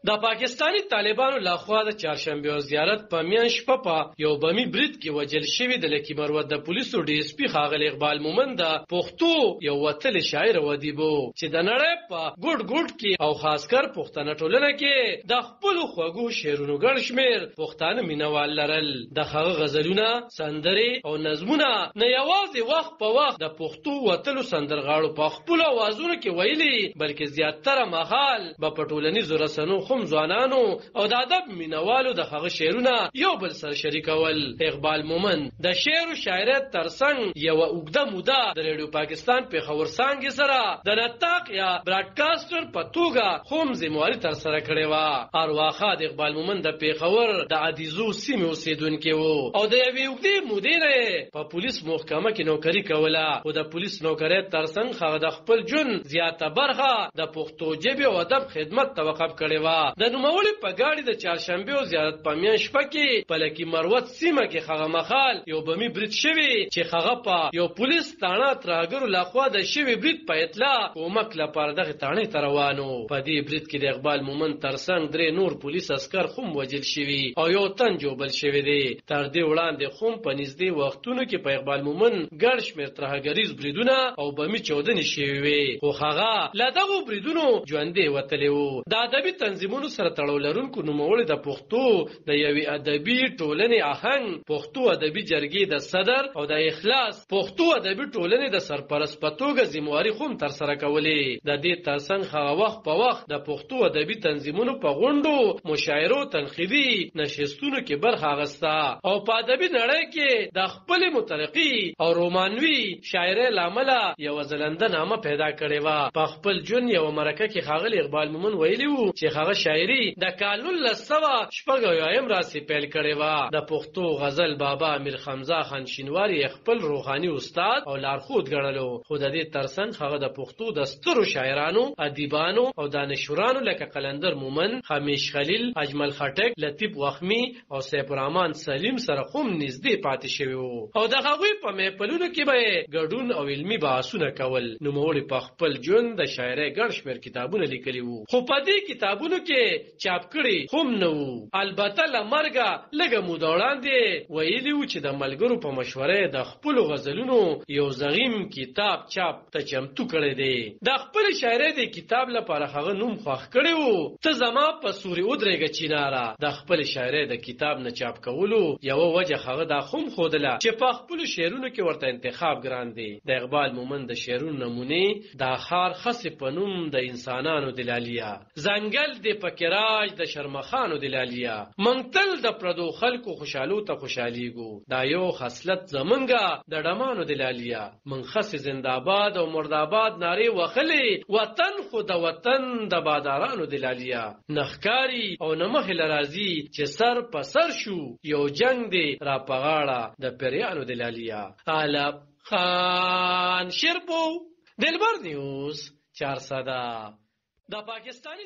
د پاکستانی طالبانو لخوا د چهارشنبه زیارت په میان شپه په یو بمی برید کې وجل شوی د لکی مروت د پولیسو ډي اس پی ښاغلی اقبال مومند د پښتو یو وتل شاعر و ادیبو چې د نړۍ په ګډ ګډ کې او خاص کر پښتنه ټولنه کې د خپل خوږو شعرونو ګڼ شمیر پښتانه مینوال لرل د هغه غزلونه سندرې او نظمونه نه یوازې وخت په وخت د پښتو وتلو سندرغاړو په خپل اوازونو کې ویلي بلکې زیاتره مهال په ټولنیزو رسنو هم ځوانانو او د ادب مینوالو د هغه شعرونه یو بل سره شریکول. اقبال مومند د شعر او شاعریت ترڅنګ یو اوږده موده د ریډیو پاکستان په خبر څانګې سره د نطاق یا براډکاسټر په توګه هم ذمہواری تر سره کړې و. ارواخه د اقبال مومند د پیښور د عدیزو سیمې اوسیدونکو وو او د یوې اوږدې مودې نه په پولیس محکمه کې نوکری کوله او د پولیس نوکریت ترڅنګ هغه د خپل جون زیاته برخه د پښتو ژبې او ادب خدمت توقف کړې و. د نوموړي په ګاډي د چهارشنبه زیارت په میان شپه کې په لکی مروت سیمه کې هغه مخال یو بمی برید شوی چې هغه په یو پولیس تاڼه ترهګرو لخوا د شوی برید په اطلاع کومک لپاره دغه تاڼې ته روانو. په دې برید کې د اقبال مومند ترڅنګ درې نور پولیس عسكر هم وژل شوي او یو تن جوړل شوی دی. تر دې وړاندې هم په نږدې وختونو کې په اقبال مومند ګڼ شمېر ترهګریز بریدونه او بمی چودنې شوي وي خو هغه له دغو بریدونو ژوندی وتلی و. د ادبي تنظیمونو سره تړاو لرونکو نوموړي د پښتو د یوې ادبي ټولنې آهنګ پښتو ادبي جرګې د صدر او د اخلاص پښتو ادبي ټولنې د سرپرست په توګه ذمہواری هم تر سره کولې. د دې ترڅنګ هغه وخت په وخت د پښتو ادبي تنظیمونو په غونډو مشاعرو تنقیدي نشستونو کې برخه اخیسته او په ادبي نړۍ کې د خپل مترقي او رومانوي شاعرۍ لامل یو ځلنده نامه پیدا کړې و. په خپل جون یو مرکه کې ښاغلی اقبال مومند ویلی وو چې هغه شاعري د کالون لسوا شپږم راسي پیل کړي و. د پښتو غزل بابا امیر حمزه خان شینواری خپل روحاني استاد او لارښود ګڼلو خو د دې ترڅنګ هغه د پښتو د سترو شاعرانو ادیبانو او دانشورانو لکه قلندر مومن خمیش خلیل اجمل خټک لطیف وخمی او سیف الرحمن سلیم سره هم نږدې پاتې شوی وو او د هغوی په محفلونو کې به ګډون او علمي بحثونه کول. نوموړي په خپل ژوند د شاعرۍ ګڼ شمېر کتابونه لیکلي وو خو په دې کتابونو کې چاپ کړي هم نه وو. البته له مرګه لږه موده وړاندې ویلي وو چې د ملګرو په مشورې د خپلو غزلونو یو زغیم کتاب چاپ ته چمتو کړی دی. د خپل شاعرۍ د کتاب لپاره هغه نوم خوښ کړی وو ته زما په سوري ودرېږه چیناره. د خپل شاعرۍ د کتاب نه چاپ کولو یوه وجه هغه دا هم ښودله چې په خپلو شعرونو کې ورته انتخاب ګران دی. د اقبال مومند د شعرونو نمونې د خار خسې په نوم د انسانانو دلالیه ځنګل د پکراج د شرمخانو دلالیه مونږ تل د پردو خلکو خوشالو ته خوشاليږو دا یو خصلت زمونږه د ډمانو دلالیه مونږ خس زنده‌باد او مرداباد ناري وخلي وطن خو د وطن د بادارانو دلالیه نخکاری او نمخ لرازي چې سر په سر شو یو جنگ دی را پغاړه د پریانو دلالیه. علب خان شربو دلبر نیوز 400 د پاکستانی